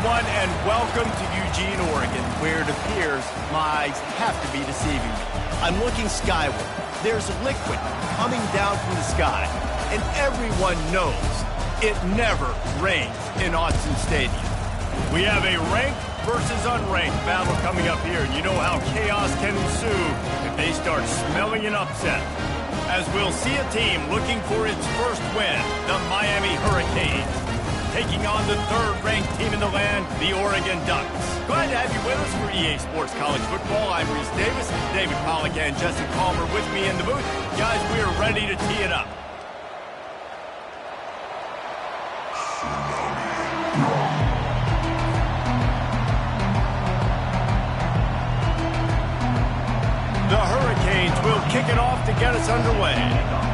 everyone, and welcome to Eugene, Oregon, where it appears my eyes have to be deceiving me. I'm looking skyward. There's liquid coming down from the sky, and everyone knows it never rains in Autzen Stadium. We have a ranked versus unranked battle coming up here, and you know how chaos can ensue if they start smelling an upset. As we'll see a team looking for its first win, the Miami Hurricanes, taking on the third-ranked team in the land, the Oregon Ducks. Glad to have you with us for EA Sports College Football. I'm Reese Davis, David Pollack and Justin Palmer with me in the booth. Guys, we are ready to tee it up. The Hurricanes will kick it off to get us underway.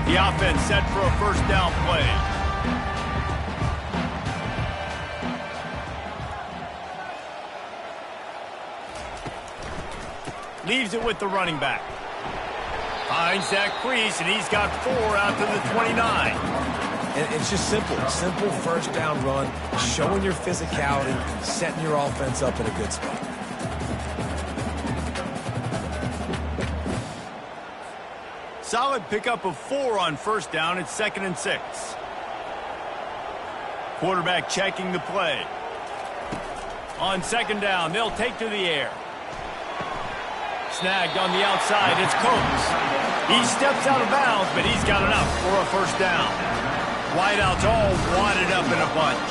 The offense set for a first down play. Leaves it with the running back. Finds that crease, and he's got 4 out to the 29. And it's just simple first down run, showing your physicality, setting your offense up in a good spot. Solid pickup of 4 on first down. It's 2nd and 6. Quarterback checking the play. On 2nd down, they'll take to the air. Snagged on the outside, it's Coates. He steps out of bounds, but he's got enough for a first down. Wideouts all wadded up in a bunch.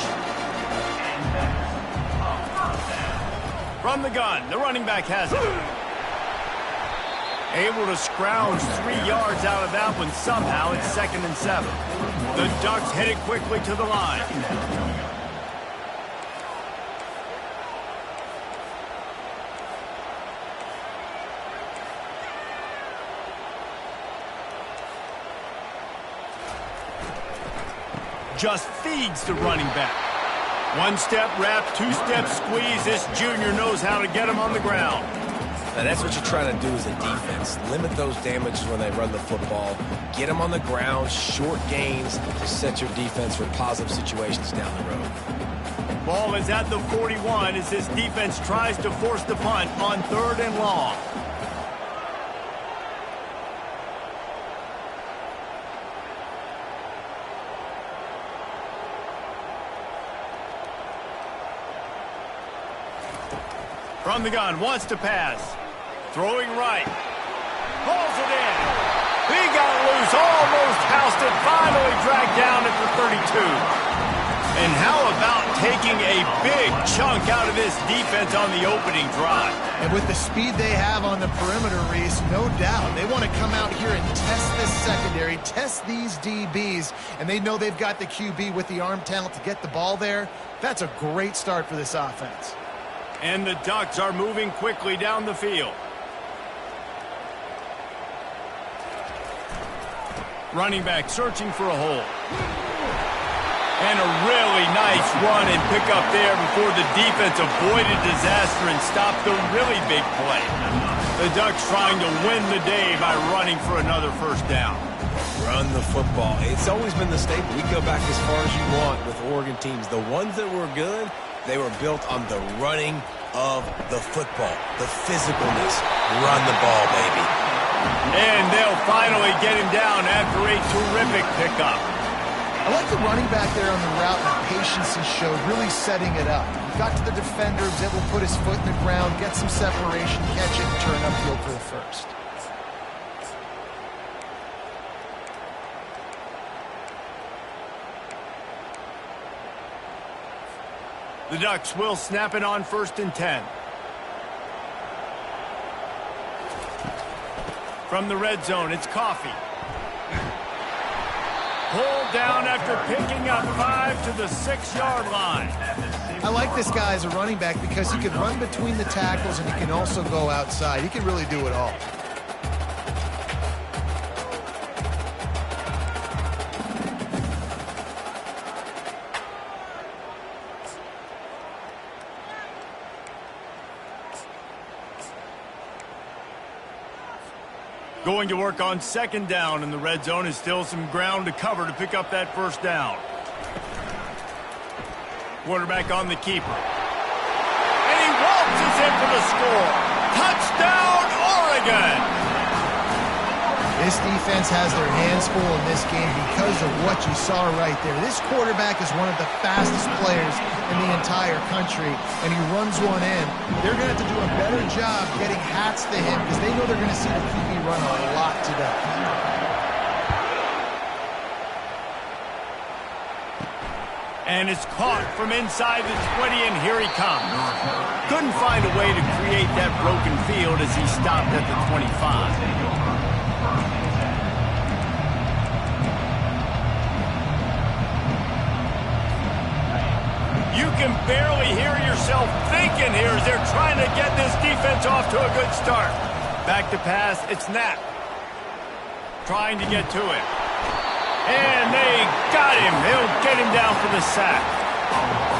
From the gun, the running back has it. Able to scrounge 3 yards out of that one somehow. It's 2nd and 7. The Ducks headed quickly to the line. Just feeds the running back. 1-step wrap, 2-step squeeze. This junior knows how to get him on the ground. Now that's what you're trying to do as a defense. Limit those damages when they run the football. Get them on the ground, short gains to set your defense for positive situations down the road. Ball is at the 41 as this defense tries to force the punt on 3rd and long. From the gun, wants to pass. Throwing right. Pulls it in. He got loose, almost housed it, finally dragged down at the 32. And how about taking a big chunk out of this defense on the opening drive? And with the speed they have on the perimeter, Reese, no doubt, they want to come out here and test this secondary, test these DBs, and they know they've got the QB with the arm talent to get the ball there. That's a great start for this offense. And the Ducks are moving quickly down the field. Running back searching for a hole. And a really nice run and pick up there before the defense avoided disaster and stopped the really big play. The Ducks trying to win the day by running for another first down. Run the football. It's always been the staple. We go back as far as you want with Oregon teams. The ones that were good, they were built on the running of the football, the physicalness. Run the ball, baby. And they'll finally get him down after a terrific pickup. I like the running back there on the route and the patience he showed, really setting it up. He got to the defender, was able to put his foot in the ground, get some separation, catch it, and turn upfield for the first. The Ducks will snap it on 1st and 10. From the red zone, it's Coffee. Pulled down after picking up 5 to the 6-yard line. I like this guy as a running back because he can run between the tackles and he can also go outside. He can really do it all. Going to work on 2nd down, and the red zone is still some ground to cover to pick up that 1st down. Quarterback on the keeper. And he waltzes in for the score. Touchdown, Oregon! This defense has their hands full in this game because of what you saw right there. This quarterback is one of the fastest players in the entire country, and he runs one in. They're going to have to do a better job getting hats to him because they know they're going to see the QB run a lot today. And it's caught from inside the 20, and here he comes. Couldn't find a way to create that broken field as he stopped at the 25. You can barely hear yourself thinking here as they're trying to get this defense off to a good start. Back to pass, it's Knapp. Trying to get to it. And they got him. He'll get him down for the sack.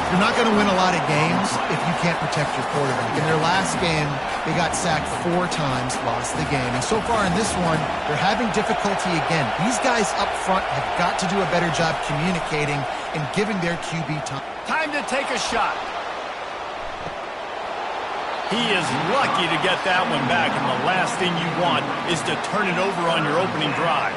You're not going to win a lot of games if you can't protect your quarterback. In their last game, they got sacked 4 times, lost the game. And so far in this one, they're having difficulty again. These guys up front have got to do a better job communicating and giving their QB time. Time to take a shot. He is lucky to get that one back, and the last thing you want is to turn it over on your opening drive.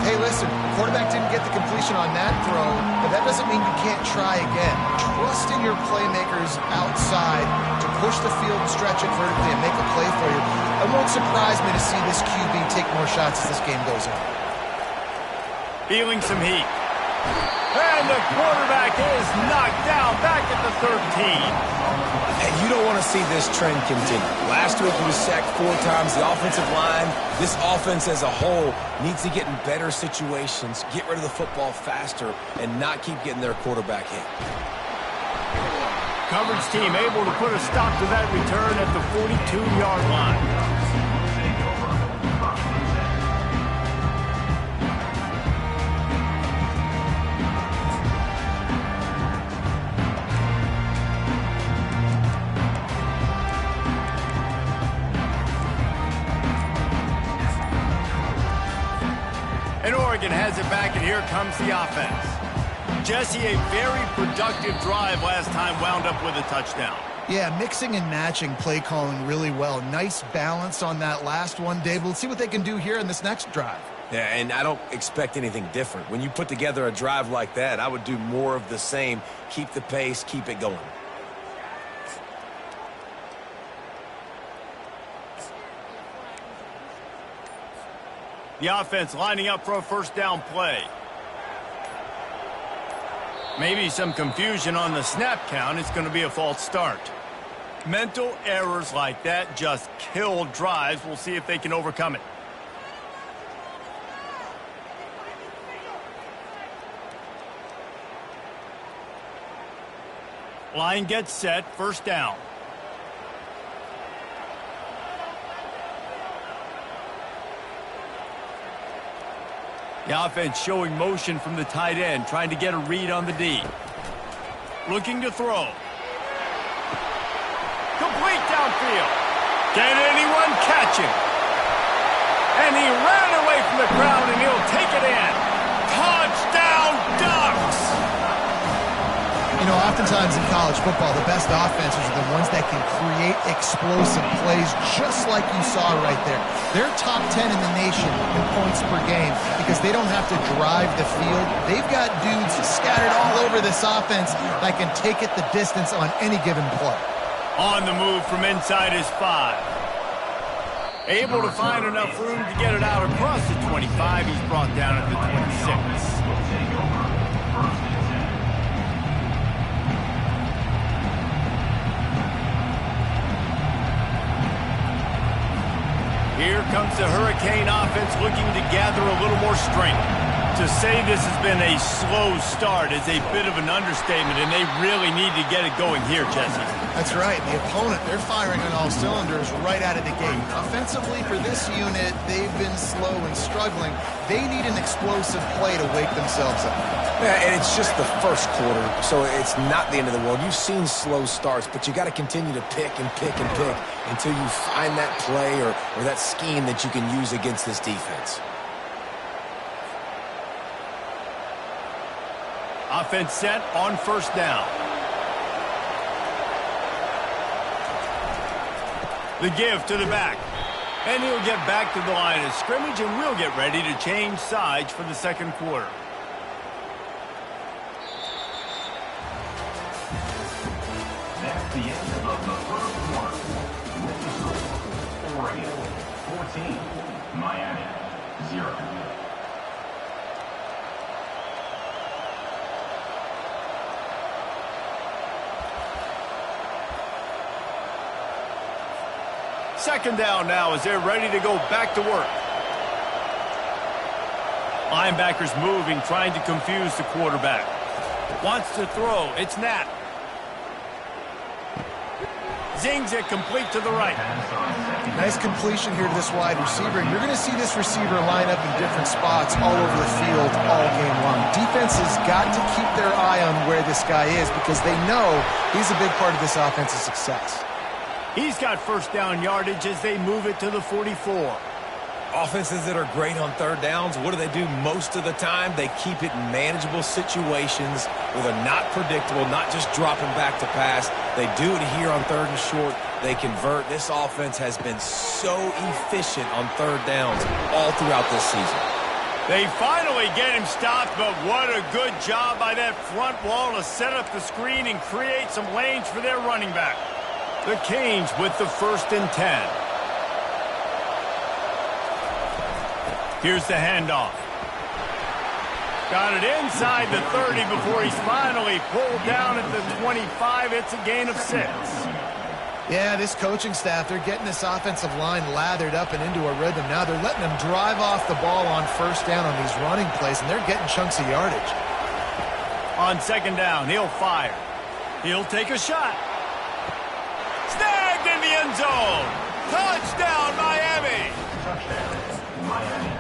Hey, listen, quarterback didn't get the completion on that throw, but that doesn't mean you can't try again. Trust in your playmakers outside to push the field and stretch it vertically and make a play for you. It won't surprise me to see this QB take more shots as this game goes on. Feeling some heat. And the quarterback is knocked down back at the 13. And you don't want to see this trend continue. Last week he was sacked 4 times. The offensive line, this offense as a whole, needs to get in better situations, get rid of the football faster, and not keep getting their quarterback hit. Coverage team able to put a stop to that return at the 42-yard line. And Oregon has it back, and here comes the offense. Jesse, a very productive drive last time, wound up with a touchdown. Yeah, mixing and matching play calling really well. Nice balance on that last one, Dave. We'll see what they can do here in this next drive. Yeah, and I don't expect anything different. When you put together a drive like that, I would do more of the same. Keep the pace, keep it going. The offense lining up for a 1st down play. Maybe some confusion on the snap count. It's going to be a false start. Mental errors like that just kill drives. We'll see if they can overcome it. Line gets set, 1st down. The offense showing motion from the tight end, trying to get a read on the D. Looking to throw. Complete downfield. Can anyone catch him? And he ran away from the crowd, and he'll take it in. Touchdown, Ducks! You know, oftentimes in college football, the best offenses are the ones that can create explosive plays just like you saw right there. They're top 10 in the nation in points per game because they don't have to drive the field. They've got dudes scattered all over this offense that can take it the distance on any given play. On the move from inside his 5. Able to find enough room to get it out across the 25. He's brought down at the 26. Here comes the Hurricane offense looking to gather a little more strength. To say this has been a slow start is a bit of an understatement, and they really need to get it going here, Jesse. That's right. The opponent, they're firing on all cylinders right out of the gate. Offensively, for this unit, they've been slow and struggling. They need an explosive play to wake themselves up. Yeah, and it's just the first quarter, so it's not the end of the world. You've seen slow starts, but you got to continue to pick and pick and pick until you find that play or that scheme that you can use against this defense. Offense set on first down. The give to the back. And he'll get back to the line of scrimmage, and we'll get ready to change sides for the second quarter. That's the end of the first quarter. With the score, Oregon 14, Miami 0. Second down now as they're ready to go back to work. Linebackers moving, trying to confuse the quarterback. Wants to throw. It's Knapp. Zings it complete to the right. Nice completion here to this wide receiver. And you're going to see this receiver line up in different spots all over the field all game long. Defense has got to keep their eye on where this guy is because they know he's a big part of this offense's success. He's got first down yardage as they move it to the 44. Offenses that are great on third downs, what do they do most of the time? They keep it in manageable situations where they're not predictable, not just dropping back to pass. They do it here on third and short. They convert. This offense has been so efficient on third downs all throughout this season. They finally get him stopped, but what a good job by that front wall to set up the screen and create some lanes for their running back. The Canes with the 1st and 10. Here's the handoff. Got it inside the 30 before he's finally pulled down at the 25. It's a gain of 6. Yeah, this coaching staff, they're getting this offensive line lathered up and into a rhythm. Now they're letting them drive off the ball on first down on these running plays, and they're getting chunks of yardage. On second down, he'll fire. He'll take a shot. Snagged in the end zone. Touchdown, Miami. Touchdown, Miami.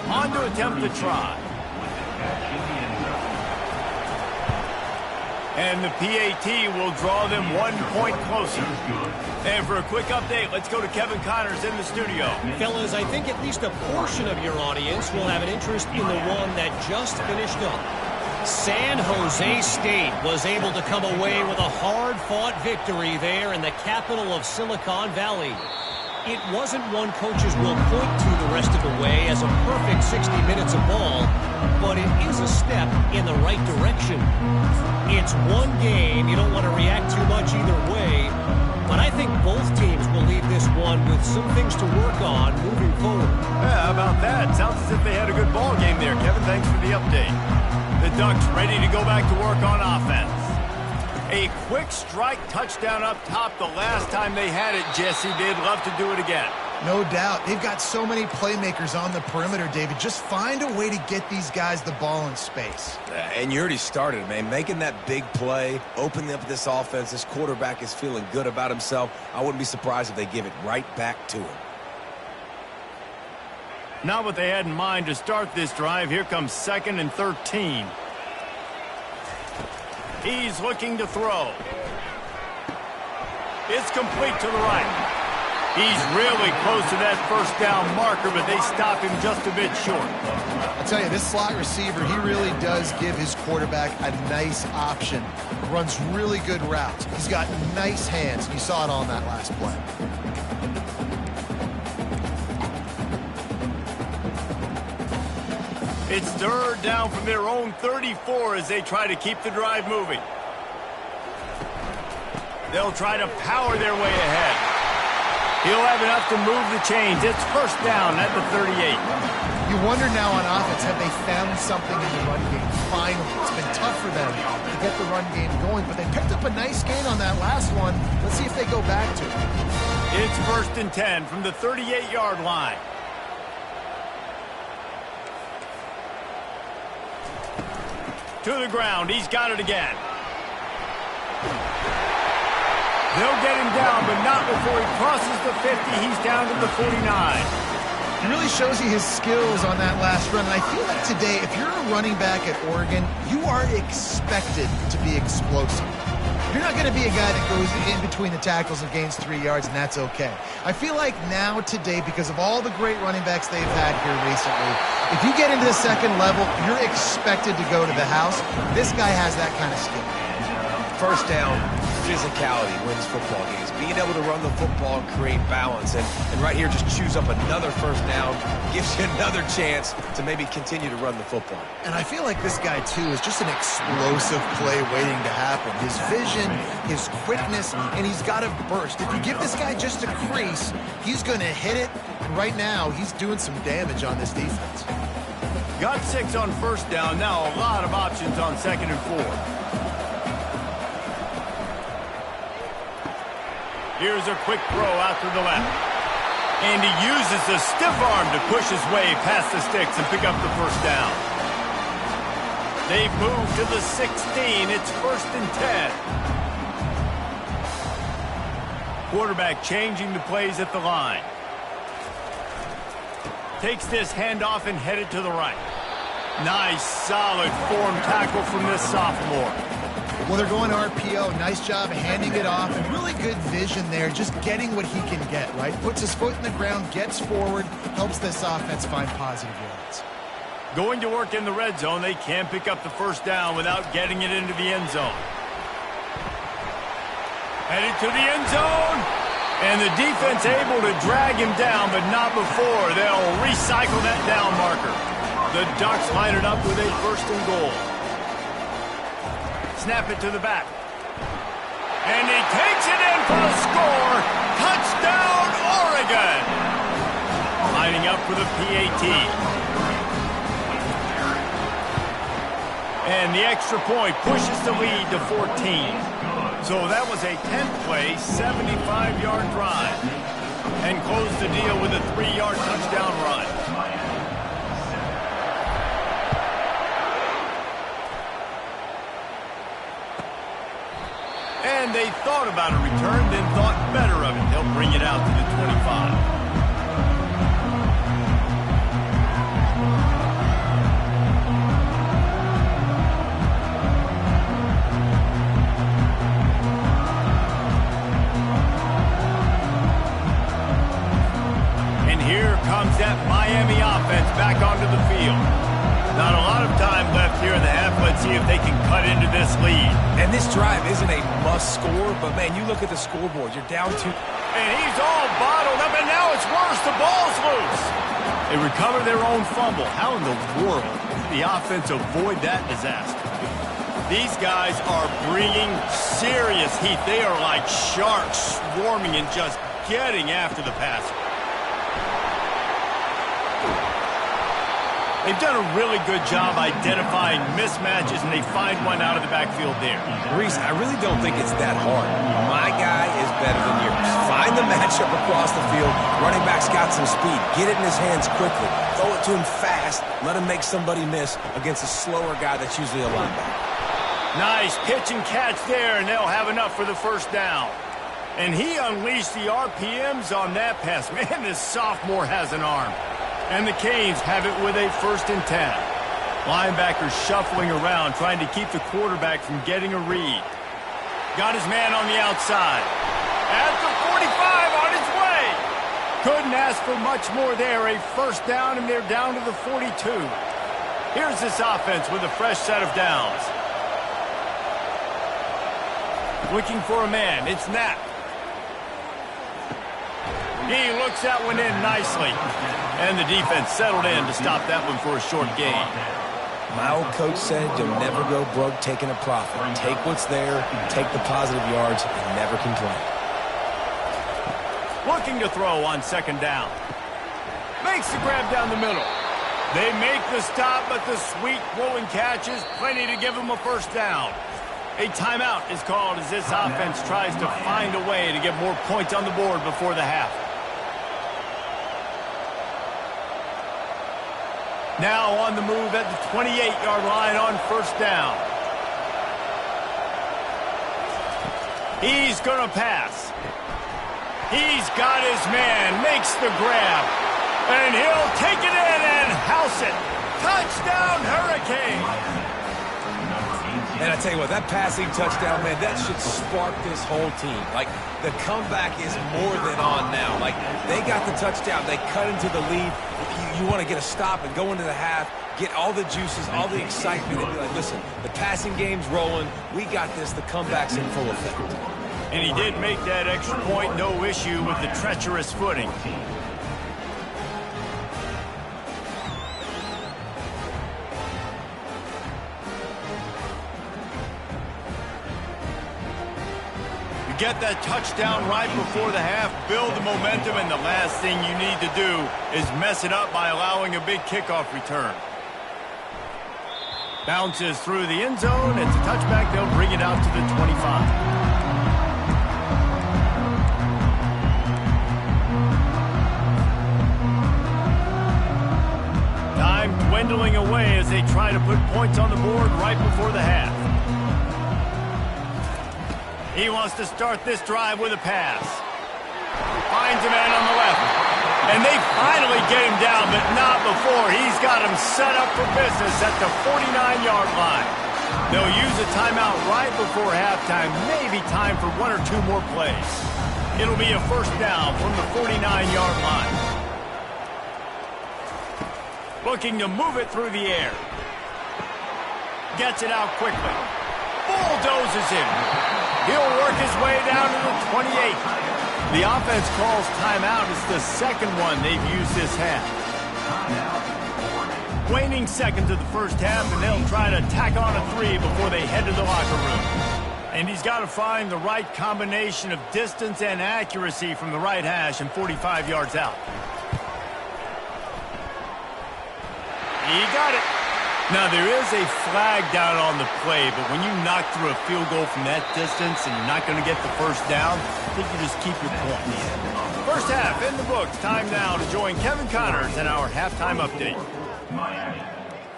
On to attempt the try. With the catch in the end zone. And the PAT will draw them 1 point closer. And for a quick update, let's go to Kevin Connors in the studio. Fellas, I think at least a portion of your audience will have an interest in the one that just finished up. San Jose State was able to come away with a hard-fought victory there in the capital of Silicon Valley. It wasn't one coaches will point to the rest of the way as a perfect 60 minutes of ball, but it is a step in the right direction. It's one game. You don't want to react too much either way, but I think both teams will leave this one with some things to work on moving forward. Yeah, how about that? Sounds as if they had a good ball game there, Kevin. Thanks for the update. The Ducks ready to go back to work on offense. A quick strike touchdown up top the last time they had it, Jesse. They'd love to do it again. No doubt. They've got so many playmakers on the perimeter, David. Just find a way to get these guys the ball in space. And you already started, man. Making that big play, opening up this offense. This quarterback is feeling good about himself. I wouldn't be surprised if they give it right back to him. Not what they had in mind to start this drive. Here comes 2nd and 13. He's looking to throw. It's complete to the right. He's really close to that first down marker, but they stop him just a bit short. I'll tell you, this slot receiver, he really does give his quarterback a nice option. Runs really good routes. He's got nice hands. You saw it on that last play. It's 3rd down from their own 34 as they try to keep the drive moving. They'll try to power their way ahead. He'll have enough to move the chains. It's 1st down at the 38. You wonder now on offense, have they found something in the run game? Finally, it's been tough for them to get the run game going, but they picked up a nice gain on that last one. Let's see if they go back to it. It's 1st and 10 from the 38-yard line. To the ground. He's got it again. They'll get him down, but not before he crosses the 50. He's down to the 49. It really shows you his skills on that last run. And I feel like today, if you're a running back at Oregon, you are expected to be explosive. You're not going to be a guy that goes in between the tackles and gains 3 yards, and that's okay. I feel like now, today, because of all the great running backs they've had here recently, if you get into the second level, you're expected to go to the house. This guy has that kind of skill. First down, physicality wins football games. Being able to run the football and create balance. And right here, just choose up another first down, gives you another chance to maybe continue to run the football. And I feel like this guy, too, is just an explosive play waiting to happen. His vision, his quickness, and he's got a burst. If you give this guy just a crease, he's going to hit it. And right now, he's doing some damage on this defense. Got 6 on first down. Now a lot of options on 2nd and 4. Here's a quick throw out to the left. And he uses the stiff arm to push his way past the sticks and pick up the first down. They've moved to the 16. It's 1st and 10. Quarterback changing the plays at the line. Takes this handoff and headed to the right. Nice, solid form tackle from this sophomore. Well, they're going RPO. Nice job handing it off. And really good vision there, just getting what he can get, right? Puts his foot in the ground, gets forward, helps this offense find positive yards. Going to work in the red zone. They can't pick up the first down without getting it into the end zone. Headed to the end zone. And the defense able to drag him down, but not before. They'll recycle that down marker. The Ducks line it up with a 1st and goal. Snap it to the back. And he takes it in for the score. Touchdown, Oregon. Lining up for the PAT. And the extra point pushes the lead to 14. So that was a 10th play, 75-yard drive. And close the deal with a 3-yard touchdown run. And they thought about a return, then thought better of it. They'll bring it out to the 25. And here comes that Miami offense back onto the field. Not a lot of time left here in the half. Let's see if they can cut into this lead. And this drive isn't a must score, but, man, you look at the scoreboard. You're down 2. And he's all bottled up, and now it's worse. The ball's loose. They recover their own fumble. How in the world did the offense avoid that disaster? These guys are bringing serious heat. They are like sharks swarming and just getting after the passer. They've done a really good job identifying mismatches, and they find one out of the backfield there. Reese, I really don't think it's that hard. My guy is better than yours. Find the matchup across the field. Running back's got some speed. Get it in his hands quickly. Throw it to him fast. Let him make somebody miss against a slower guy that's usually a linebacker. Nice pitch and catch there, and they'll have enough for the first down. And he unleashed the RPMs on that pass. Man, this sophomore has an arm. And the Canes have it with a 1st and 10. Linebackers shuffling around, trying to keep the quarterback from getting a read. Got his man on the outside. At the 45, on his way. Couldn't ask for much more there. A first down, and they're down to the 42. Here's this offense with a fresh set of downs. Looking for a man. It's Knapp. He looks that one in nicely. And the defense settled in to stop that one for a short gain. My old coach said you'll never go broke taking a profit. Take what's there, take the positive yards, and never complain. Looking to throw on 2nd down. Makes the grab down the middle. They make the stop, but the sweet throwing catch is plenty to give them a first down. A timeout is called as this offense tries to find a way to get more points on the board before the half. Now on the move at the 28-yard line on first down. He's going to pass. He's got his man, makes the grab, and he'll take it in and house it. Touchdown, Hurricane! And I tell you what, that passing touchdown, man, that should spark this whole team. Like, the comeback is more than on now. Like, they got the touchdown. They cut into the lead. You want to get a stop and go into the half, get all the juices, all the excitement, and be like, listen, the passing game's rolling. We got this. The comeback's in full effect. And he did make that extra point, no issue with the treacherous footing. Get that touchdown right before the half, build the momentum, and the last thing you need to do is mess it up by allowing a big kickoff return. Bounces through the end zone. It's a touchback. They'll bring it out to the 25. Time dwindling away as they try to put points on the board right before the half. He wants to start this drive with a pass. Finds a man on the left. And they finally get him down, but not before. He's got him set up for business at the 49-yard line. They'll use a timeout right before halftime. Maybe time for one or two more plays. It'll be a first down from the 49-yard line. Looking to move it through the air. Gets it out quickly. Bulldozes him. He'll work his way down to the 28. The offense calls timeout. It's the second one they've used this half. Waning seconds of the first half, and they'll try to tack on a 3 before they head to the locker room. And he's got to find the right combination of distance and accuracy from the right hash and 45 yards out. He got it. Now, there is a flag down on the play, but when you knock through a field goal from that distance and you're not going to get the first down, I think you just keep your points. First half in the books. Time now to join Kevin Connors in our halftime update. Miami,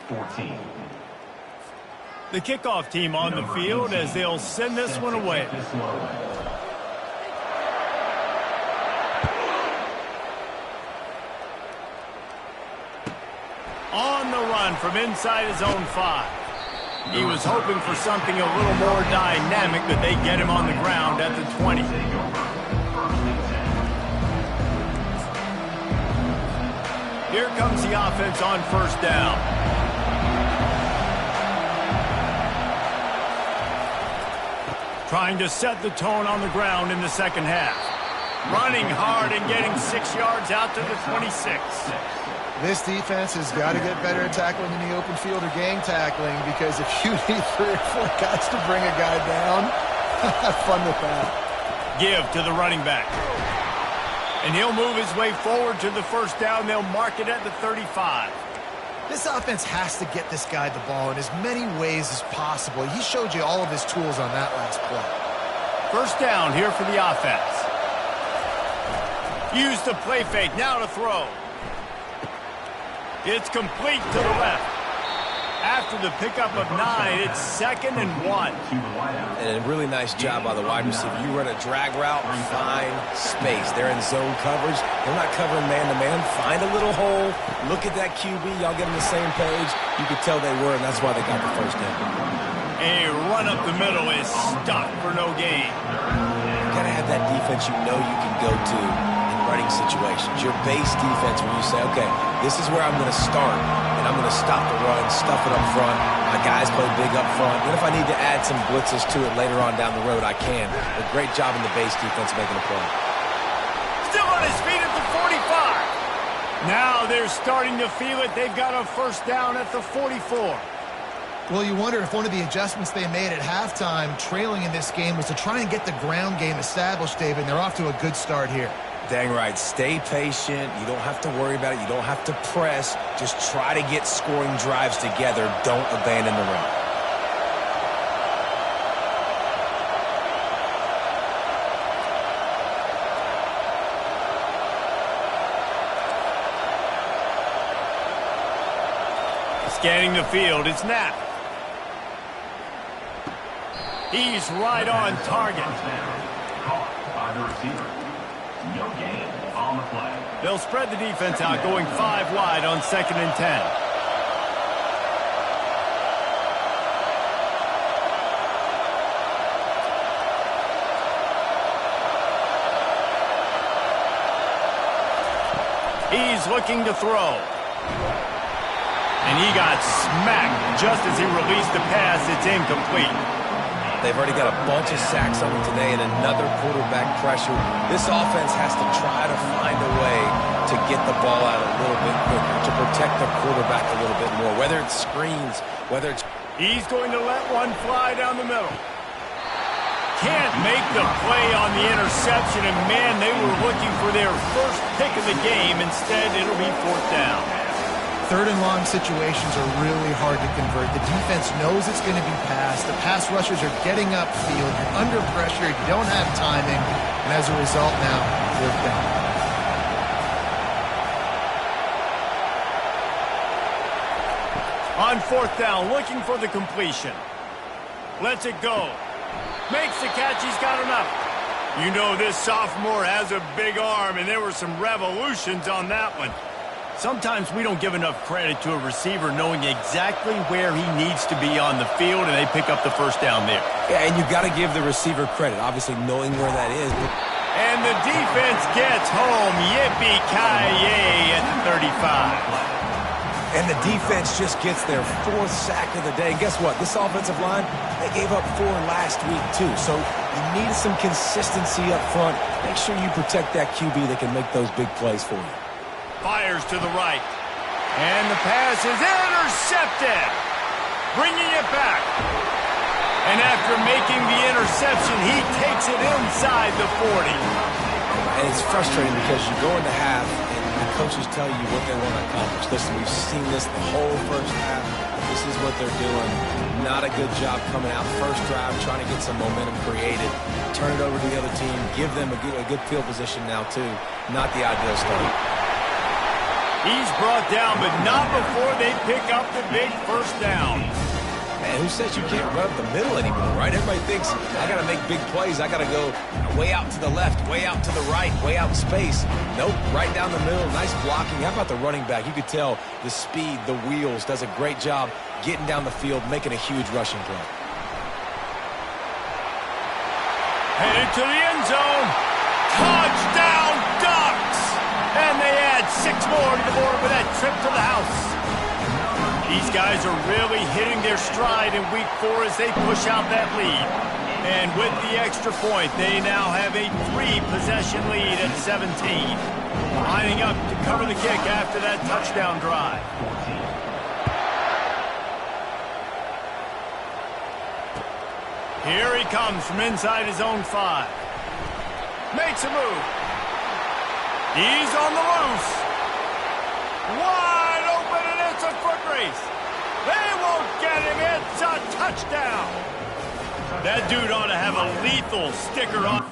14. The kickoff team on the field as they'll send this one away. On the run from inside his own 5. He was hoping for something a little more dynamic, but they get him on the ground at the 20. Here comes the offense on first down. Trying to set the tone on the ground in the second half. Running hard and getting 6 yards out to the 26. This defense has got to get better at tackling in the open field or gang tackling, because if you need 3 or 4 guys to bring a guy down, have fun with that. Give to the running back. And he'll move his way forward to the first down. They'll mark it at the 35. This offense has to get this guy the ball in as many ways as possible. He showed you all of his tools on that last play. First down here for the offense. Use the play fake. Now to throw. It's complete to the left. After the pickup of 9, it's 2nd and 1. And a really nice job by the wide receiver. You run a drag route, find space. They're in zone coverage. They're not covering man-to-man. Find a little hole. Look at that QB. Y'all get on the same page. You could tell they were, and that's why they got the first down. A run up the middle is stopped for no gain. You got to have that defense you know you can go to in running situations. Your base defense where you say, okay, this is where I'm going to start, and I'm going to stop the run, stuff it up front. My guys play big up front. Then if I need to add some blitzes to it later on down the road, I can. But great job in the base defense making a play. Still on his feet at the 45. Now they're starting to feel it. They've got a first down at the 44. Well, you wonder if one of the adjustments they made at halftime, trailing in this game, was to try and get the ground game established, David, and they're off to a good start here. Dang right. Stay patient. You don't have to worry about it. You don't have to press. Just try to get scoring drives together. Don't abandon the run. Scanning the field, it's Knapp. He's right on target. Caught by the receiver. No gain on the play. They'll spread the defense out, going 5 wide on 2nd and 10. He's looking to throw. And he got smacked just as he released the pass. It's incomplete. They've already got a bunch of sacks on them today and another quarterback pressure. This offense has to try to find a way to get the ball out a little bit quicker, to protect the quarterback a little bit more, whether it's screens, whether it's... He's going to let one fly down the middle. Can't make the play on the interception, and man, they were looking for their first pick of the game. Instead, it'll be 4th down. 3rd and long situations are really hard to convert. The defense knows it's going to be passed. The pass rushers are getting upfield. You're under pressure. You don't have timing. And as a result now, 4th down. On 4th down, looking for the completion. Lets it go. Makes the catch. He's got enough. You know this sophomore has a big arm, and there were some revolutions on that one. Sometimes we don't give enough credit to a receiver knowing exactly where he needs to be on the field, and they pick up the 1st down there. Yeah, and you've got to give the receiver credit, obviously knowing where that is. And the defense gets home. Yippee-ki-yay at the 35. And the defense just gets their 4th sack of the day. And guess what? This offensive line, they gave up 4 last week, too. So you need some consistency up front. Make sure you protect that QB that can make those big plays for you. Fires to the right. And the pass is intercepted. Bringing it back. And after making the interception, he takes it inside the 40. And it's frustrating because you go into half and the coaches tell you what they want to accomplish. Listen, we've seen this the whole first half. This is what they're doing. Not a good job coming out first drive, trying to get some momentum created. Turn it over to the other team. Give them a good field position now, too. Not the ideal start. He's brought down, but not before they pick up the big 1st down. Man, who says you can't run up the middle anymore, right? Everybody thinks, I got to make big plays. I got to go way out to the left, way out to the right, way out in space. Nope, right down the middle. Nice blocking. How about the running back? You could tell the speed, the wheels, does a great job getting down the field, making a huge rushing play. Headed to the end zone. Touchdown, Ducks! And they add 6 more to the board with that trip to the house. These guys are really hitting their stride in week 4 as they push out that lead. And with the extra point, they now have a 3-possession lead at 17. Lining up to cover the kick after that touchdown drive. Here he comes from inside his own 5. Makes a move. He's on the loose. Wide open, and it's a foot race. They won't get him. It's a touchdown. That dude ought to have a lethal sticker on.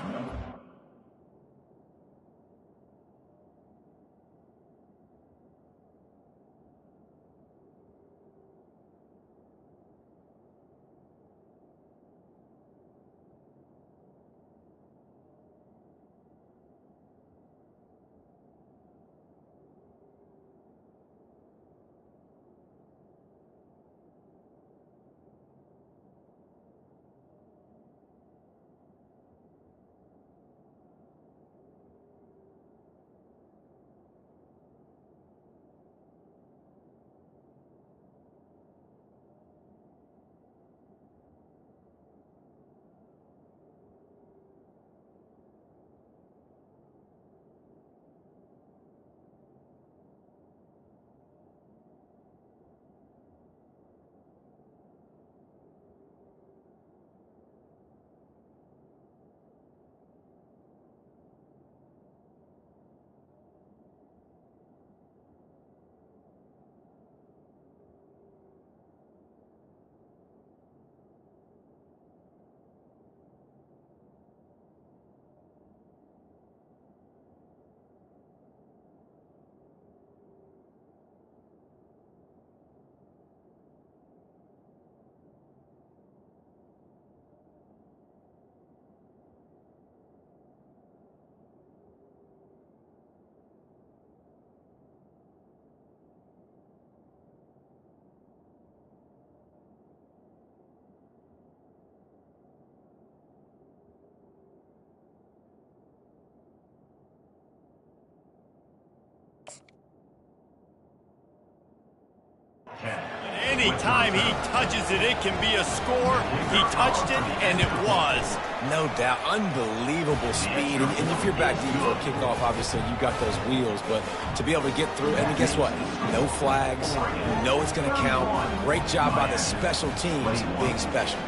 Anytime he touches it, it can be a score. He touched it, and it was. No doubt. Unbelievable speed. And if you're back deep for a kickoff, obviously you got those wheels. But to be able to get through, and guess what? No flags. You know it's going to count. Great job by the special teams being special.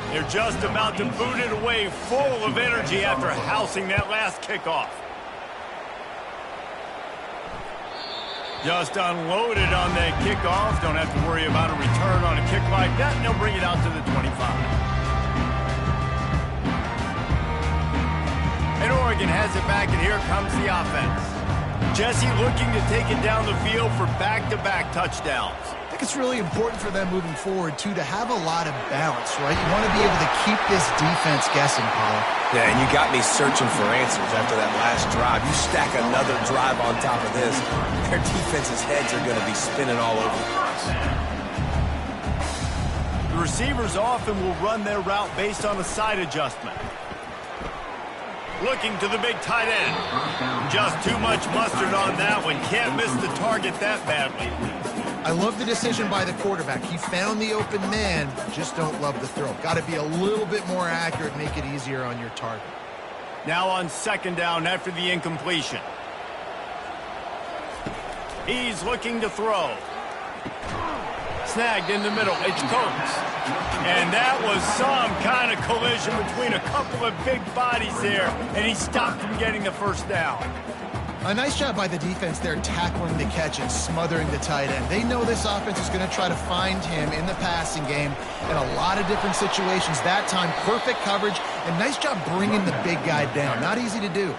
They're just about to boot it away, full of energy after housing that last kickoff. Just unloaded on that kickoff. Don't have to worry about a return on a kick like that, and they'll bring it out to the 25. And Oregon has it back, and here comes the offense. Jesse looking to take it down the field for back-to-back touchdowns. I think it's really important for them moving forward, too, to have a lot of balance, right? You want to be able to keep this defense guessing, Paul. Yeah, and you got me searching for answers after that last drive. You stack another drive on top of this, their defense's heads are going to be spinning all over the place. The receivers often will run their route based on a side adjustment. Looking to the big tight end. Just too much mustard on that one. Can't miss the target that badly. I love the decision by the quarterback. He found the open man, just don't love the throw. Got to be a little bit more accurate, make it easier on your target. Now on second down after the incompletion. He's looking to throw. Snagged in the middle. It's Coates. And that was some kind of collision between a couple of big bodies there, and he stopped from getting the first down. A nice job by the defense there tackling the catch and smothering the tight end. They know this offense is going to try to find him in the passing game in a lot of different situations. That time, perfect coverage, and nice job bringing the big guy down. Not easy to do.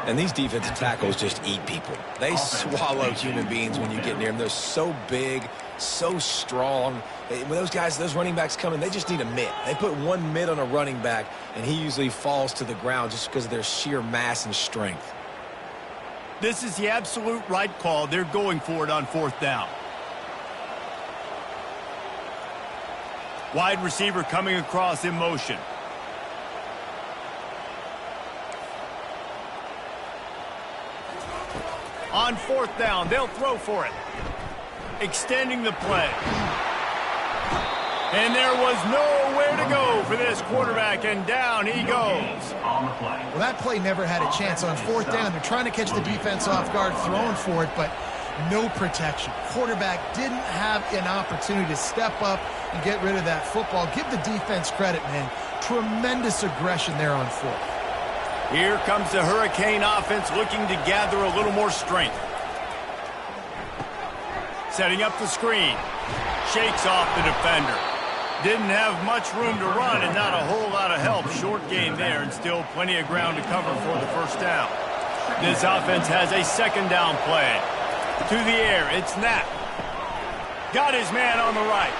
And these defensive tackles just eat people. They swallow human beings when you get near them. They're so big, so strong. When those guys, those running backs come in, they just need a mitt. They put one mitt on a running back, and he usually falls to the ground just because of their sheer mass and strength. This is the absolute right call. They're going for it on fourth down. Wide receiver coming across in motion. On fourth down, they'll throw for it. Extending the play. And there was nowhere to go for this quarterback, and down he goes. Well, that play never had a chance. On fourth down, they're trying to catch the defense off guard, throwing for it, but no protection. Quarterback didn't have an opportunity to step up and get rid of that football. Give the defense credit, man. Tremendous aggression there on fourth. Here comes the Hurricane offense looking to gather a little more strength. Setting up the screen. Shakes off the defender. Didn't have much room to run and not a whole lot of help. Short gain there and still plenty of ground to cover for the first down. This offense has a second down play. To the air, it's Knapp. Got his man on the right.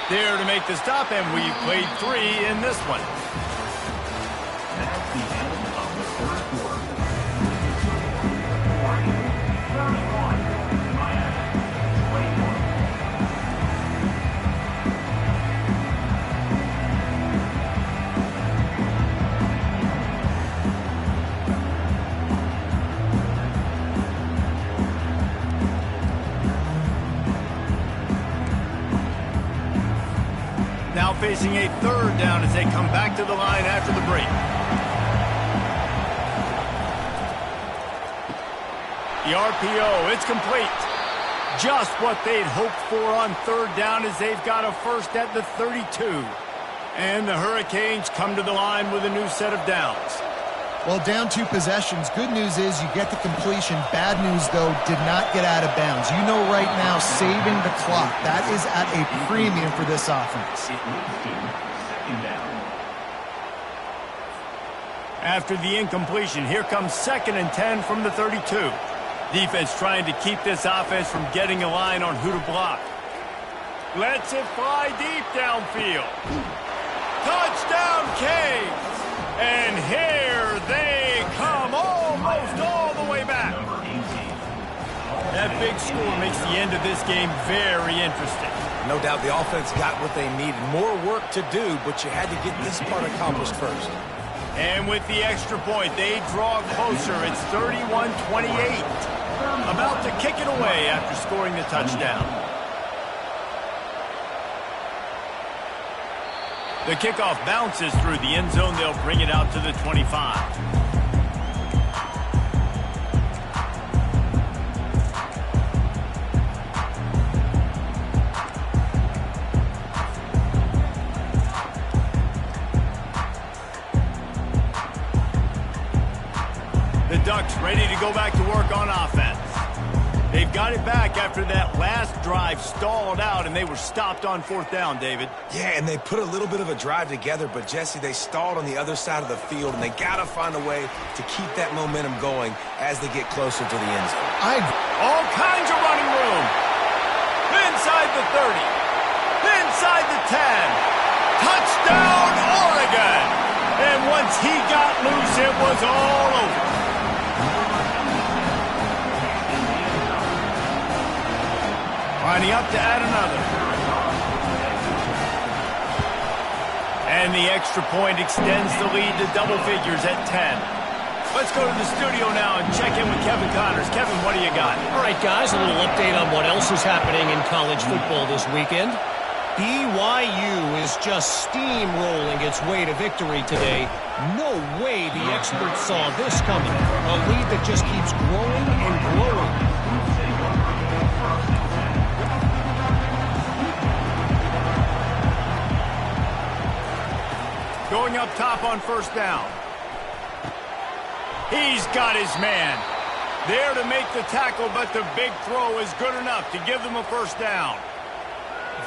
There to make the stop, and we played 3 in this one. That's the end of the first quarter. Oregon, 31. Miami, 21. Now facing a third down as they come back to the line after the break. The RPO, it's complete. Just what they'd hoped for on third down as they've got a first at the 32. And the Hurricanes come to the line with a new set of downs. Well, down 2 possessions. Good news is you get the completion. Bad news, though, did not get out of bounds. You know right now, saving the clock. That is at a premium for this offense. Second down. After the incompletion, here comes 2nd and 10 from the 32. Defense trying to keep this offense from getting a line on who to block. Lets it fly deep downfield. Touchdown, Canes! And here they come, almost all the way back. That big score makes the end of this game very interesting. No doubt the offense got what they needed. More work to do, but you had to get this part accomplished first. And with the extra point, they draw closer. It's 31-28. About to kick it away after scoring the touchdown. The kickoff bounces through the end zone. They'll bring it out to the 25. The Ducks ready to go back to work on offense. They've got it back after that last drive stalled out, and they were stopped on 4th down, David. Yeah, and they put a little bit of a drive together, but, Jesse, they stalled on the other side of the field, and they got to find a way to keep that momentum going as they get closer to the end zone. All kinds of running room. Inside the 30. Inside the 10. Touchdown, Oregon! And once he got loose, it was all over. Lining up to add another. And the extra point extends the lead to double figures at 10. Let's go to the studio now and check in with Kevin Connors. Kevin, what do you got? All right, guys, a little update on what else is happening in college football this weekend. BYU is just steamrolling its way to victory today. No way the experts saw this coming. A lead that just keeps growing and growing. Going up top on 1st down. He's got his man. There to make the tackle, but the big throw is good enough to give them a 1st down.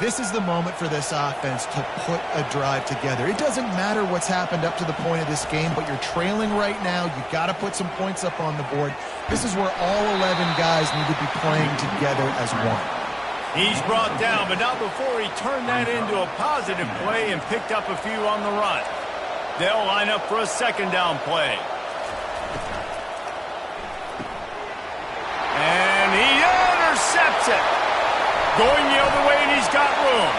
This is the moment for this offense to put a drive together. It doesn't matter what's happened up to the point of this game, but you're trailing right now. You've got to put some points up on the board. This is where all 11 guys need to be playing together as one. He's brought down, but not before he turned that into a positive play and picked up a few on the run. They'll line up for a 2nd down play. And he intercepts it. Going the other way, and he's got room.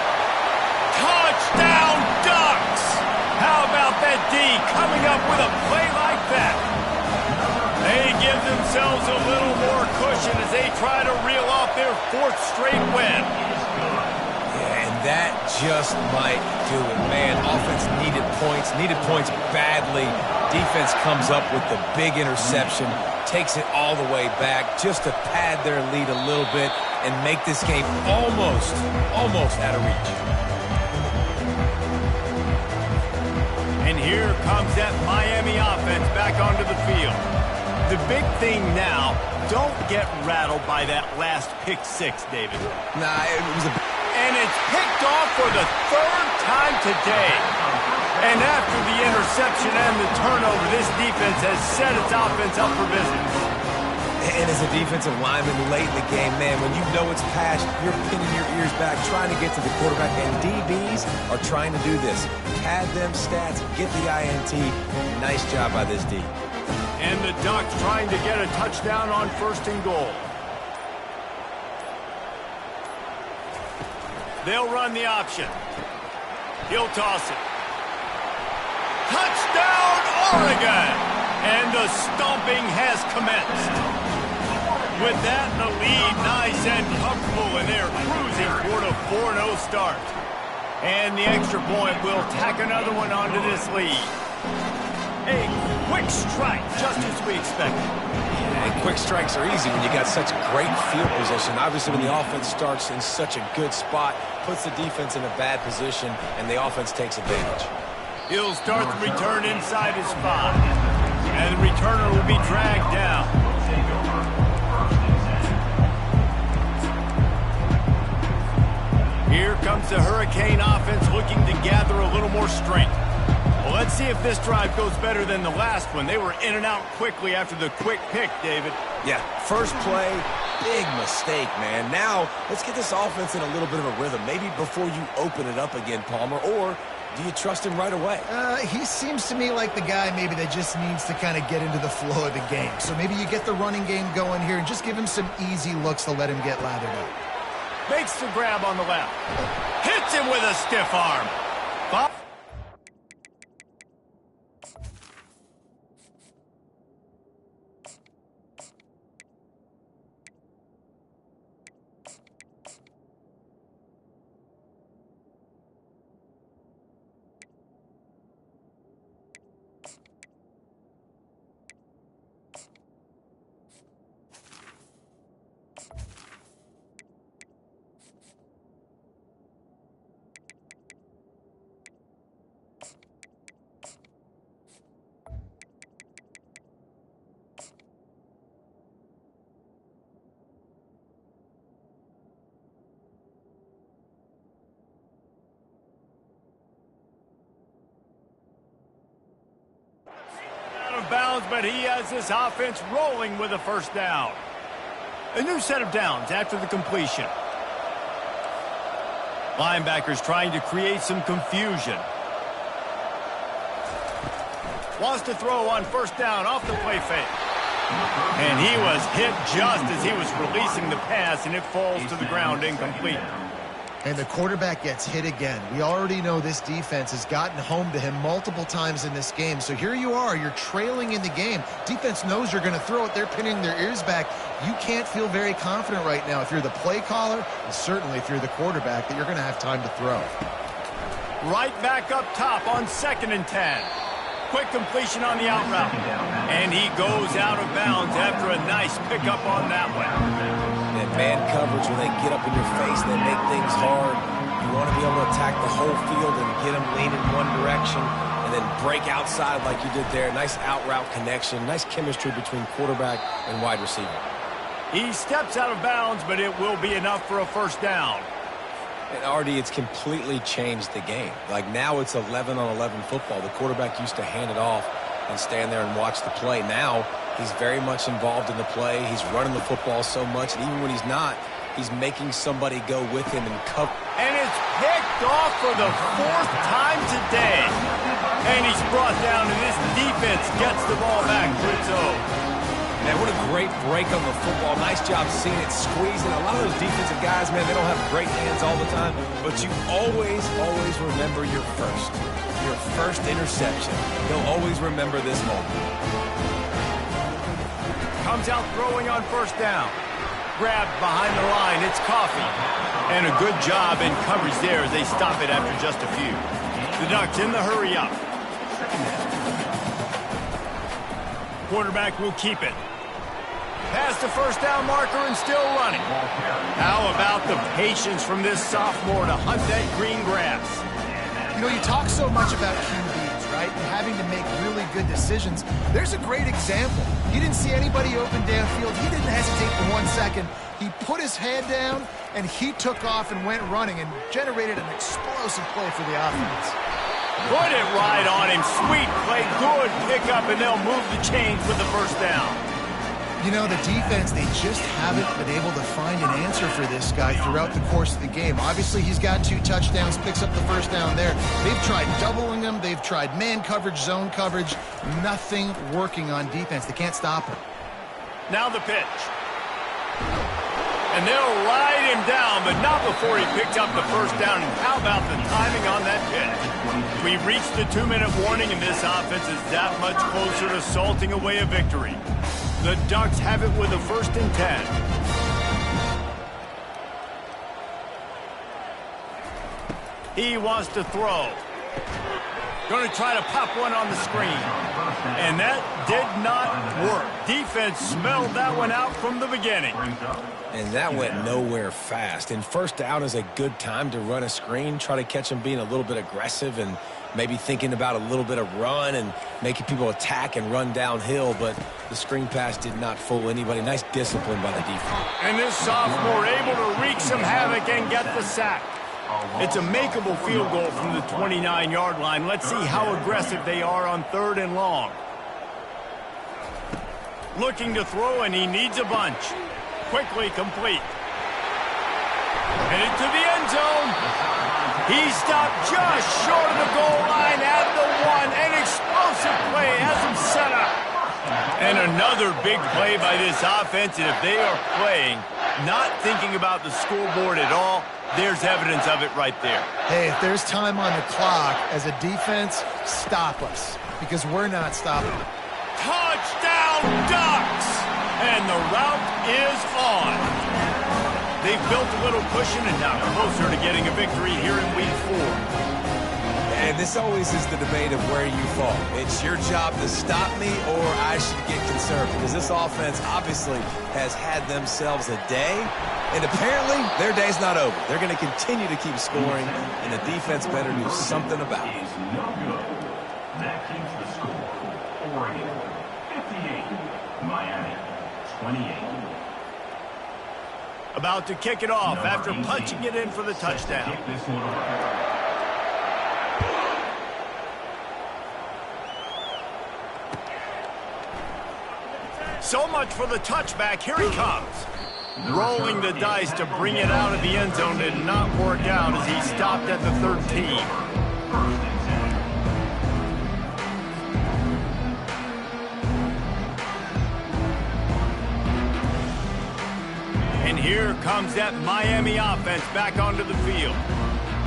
Touchdown, Ducks! How about that D coming up with a play like that? They give themselves a little more cushion as they try to reel off their 4th straight win. Yeah, and that just might do it, man. Offense needed points badly. Defense comes up with the big interception, takes it all the way back just to pad their lead a little bit and make this game almost out of reach. And here comes that Miami offense back onto the field. The big thing now, don't get rattled by that last pick 6, David. Nah, it was a... And it's picked off for the 3rd time today. And after the interception and the turnover, this defense has set its offense up for business. And as a defensive lineman late in the game, man, when you know it's passed, you're pinning your ears back, trying to get to the quarterback. And DBs are trying to do this. Pad them stats, get the INT. Nice job by this D. And the Ducks trying to get a touchdown on 1st and goal. They'll run the option. He'll toss it. Touchdown, Oregon! And the stomping has commenced. With that, the lead nice and comfortable, and they're cruising toward a 4-0 start. And the extra point will tack another one onto this lead. A quick strike, just as we expected. And quick strikes are easy when you got such great field position. Obviously, when the offense starts in such a good spot, puts the defense in a bad position, and the offense takes advantage. He'll start the return inside his 5. And the returner will be dragged down. Here comes the Hurricane offense looking to gather a little more strength. Well, let's see if this drive goes better than the last one. They were in and out quickly after the quick pick, David. Yeah, first play, big mistake, man. Now, let's get this offense in a little bit of a rhythm. Maybe before you open it up again, Palmer, or do you trust him right away? He seems to me like the guy maybe that just needs to kind of get into the flow of the game. So maybe you get the running game going here and just give him some easy looks to let him get lathered up. Makes the grab on the left. Hits him with a stiff arm. downs, but he has this offense rolling with a first down. A new set of downs after the completion. Linebackers trying to create some confusion. Wants to throw on first down off the play fake. And he was hit just as he was releasing the pass, and it falls to the ground incomplete. And the quarterback gets hit again. We already know this defense has gotten home to him multiple times in this game. So here you are, you're trailing in the game. Defense knows you're going to throw it. They're pinning their ears back. You can't feel very confident right now if you're the play caller, and certainly if you're the quarterback, that you're going to have time to throw. Right back up top on 2nd and 10. Quick completion on the out route. And he goes out of bounds after a nice pickup on that one. That man coverage, when they get up in your face, they make things hard. You want to be able to attack the whole field and get them leaning one direction and then break outside like you did there. Nice out route connection, nice chemistry between quarterback and wide receiver. He steps out of bounds, but it will be enough for a first down. And Artie, it's completely changed the game. Like now it's 11-on-11 football. The quarterback used to hand it off and stand there and watch the play. Now he's very much involved in the play. He's running the football so much, and even when he's not, he's making somebody go with him and cover. And it's picked off for the 4th time today. And he's brought down, and this defense gets the ball back for its own. Man, what a great break on the football. Nice job seeing it squeezing. A lot of those defensive guys, man, they don't have great hands all the time, but you always remember your first interception. They'll always remember this moment. Comes out throwing on first down. Grabbed behind the line. It's Coffee. And a good job in coverage there as they stop it after just a few. The Ducks in the hurry up. Quarterback will keep it. Past the first down marker and still running. How about the patience from this sophomore to hunt that green grass? You know, you talk so much about QBs, right? And having to make really good decisions. There's a great example. He didn't see anybody open downfield. He didn't hesitate for 1 second. He put his head down, and he took off and went running and generated an explosive play for the offense. Put it right on him. Sweet play. Good pickup, and they'll move the chains with the first down. You know, the defense, they just haven't been able to find an answer for this guy throughout the course of the game. Obviously, he's got 2 touchdowns, picks up the first down there. They've tried doubling him. They've tried man coverage, zone coverage. Nothing working on defense. They can't stop him. Now the pitch. And they'll ride him down, but not before he picked up the first down. And how about the timing on that pitch? We've reached the 2-minute warning, and this offense is that much closer to salting away a victory. The Ducks have it with a 1st and 10. He wants to throw. Going to try to pop one on the screen. And that did not work. Defense smelled that one out from the beginning. And that went nowhere fast. And first down is a good time to run a screen, try to catch him being a little bit aggressive and maybe thinking about a little bit of run and making people attack and run downhill, but the screen pass did not fool anybody. Nice discipline by the defense. And this sophomore able to wreak some havoc and get the sack. It's a makeable field goal from the 29-yard line. Let's see how aggressive they are on 3rd and long. Looking to throw, and he needs a bunch. Quickly complete. Headed to the end zone. He stopped just short of the goal line at the 1. An explosive play has him set up. And another big play by this offense. And if they are playing, not thinking about the scoreboard at all, there's evidence of it right there. Hey, if there's time on the clock, as a defense, stop us, because we're not stopping them. Touchdown, Ducks! And the route is on. They've built a little cushion and now closer to getting a victory here in Week 4. And this always is the debate of where you fall. It's your job to stop me or I should get conserved, because this offense obviously has had themselves a day, and apparently their day's not over. They're going to continue to keep scoring, and the defense better do something about it. Is no good. That keeps the score. Oregon 58, Miami 28. About to kick it off after punching it in for the touchdown. Kick this one over. So much for the touchback. Here he comes. Rolling the dice to bring it out of the end zone did not work out as he stopped at the 13. And here comes that Miami offense back onto the field.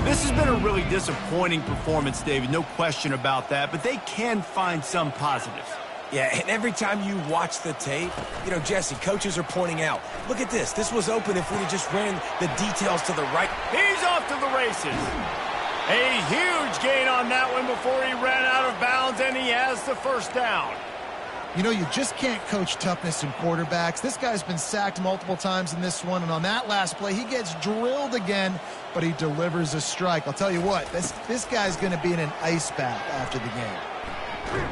This has been a really disappointing performance, David, no question about that, but they can find some positives. Yeah, and every time you watch the tape, you know, Jesse, coaches are pointing out, look at this. This was open if we'd have just ran the details to the right. He's off to the races. A huge gain on that one before he ran out of bounds, and he has the first down. You know, you just can't coach toughness in quarterbacks. This guy's been sacked multiple times in this one, and on that last play, he gets drilled again, but he delivers a strike. I'll tell you what, this guy's going to be in an ice bath after the game.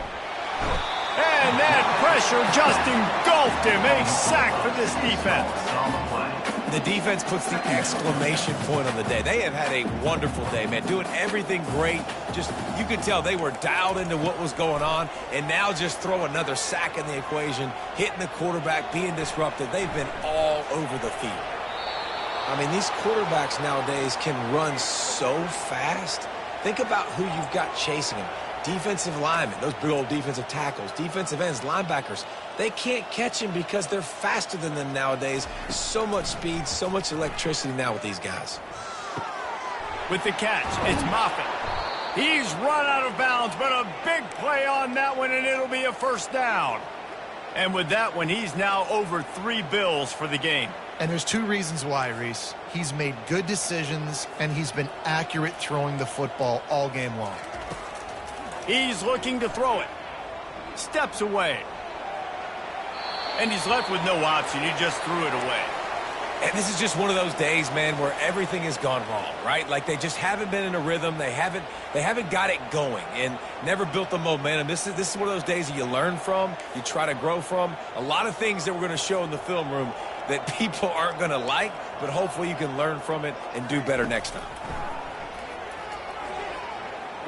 And that pressure just engulfed him. A sack for this defense. The defense puts the exclamation point on the day. They have had a wonderful day, man, doing everything great. Just, you could tell they were dialed into what was going on, and now just throw another sack in the equation, hitting the quarterback, being disrupted. They've been all over the field. I mean, these quarterbacks nowadays can run so fast. Think about who you've got chasing them. Defensive linemen, those big old defensive tackles, defensive ends, linebackers, they can't catch him because they're faster than them nowadays. So much speed, so much electricity now with these guys. With the catch, it's Moffitt. He's run out of bounds, but a big play on that one, and it'll be a first down. And with that one, he's now over 3 bills for the game. And there's 2 reasons why, Reese. He's made good decisions, and he's been accurate throwing the football all game long. He's looking to throw it. Steps away. And he's left with no option. He just threw it away. And this is just one of those days, man, where everything has gone wrong, right? Like they just haven't been in a rhythm. They haven't got it going and never built the momentum. This is one of those days that you learn from, you try to grow from. A lot of things that we're going to show in the film room that people aren't going to like, but hopefully you can learn from it and do better next time.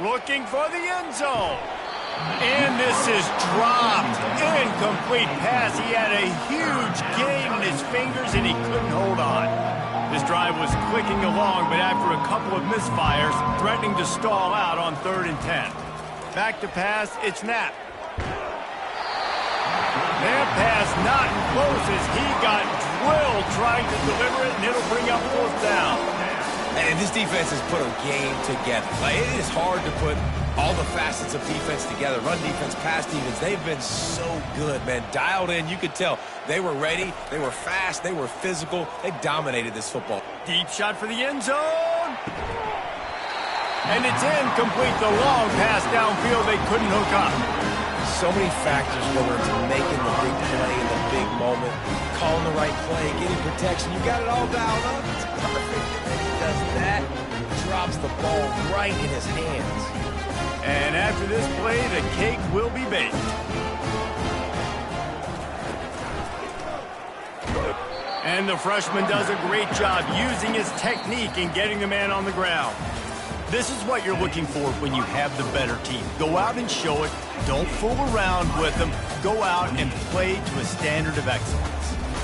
Looking for the end zone. And this is dropped. Incomplete pass. He had a huge gain in his fingers, and he couldn't hold on. This drive was clicking along, but after a couple of misfires, threatening to stall out on 3rd and 10. Back to pass, it's Knapp. That pass not close as he got drilled trying to deliver it, and it'll bring up 4th down. And this defense has put a game together. Like, it is hard to put all the facets of defense together. Run defense, pass defense. They've been so good, man. Dialed in. You could tell they were ready. They were fast. They were physical. They dominated this football. Deep shot for the end zone. And it's incomplete. The long pass downfield. They couldn't hook up. So many factors go into making the big play in the big moment. Calling the right play, getting protection. You got it all dialed up. It's perfect. Does that, drops the ball right in his hands. And after this play, the cake will be baked. And the freshman does a great job using his technique and getting the man on the ground. This is what you're looking for when you have the better team. Go out and show it. Don't fool around with them. Go out and play to a standard of excellence.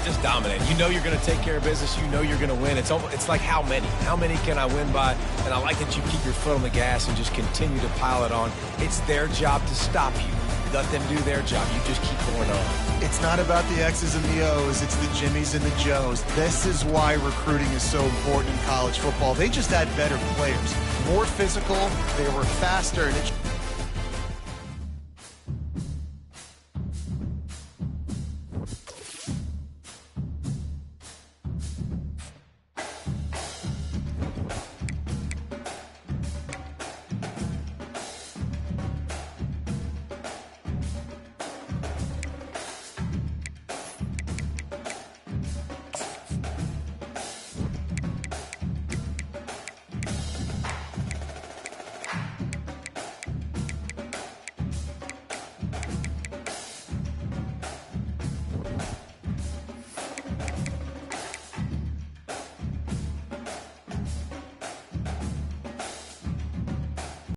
Just dominate. You know you're going to take care of business. You know you're going to win. It's like how many? How many can I win by? And I like that you keep your foot on the gas and just continue to pile it on. It's their job to stop you. Let them do their job. You just keep going on. It's not about the X's and the O's. It's the Jimmies and the Joes. This is why recruiting is so important in college football. They just had better players, more physical. They were faster, and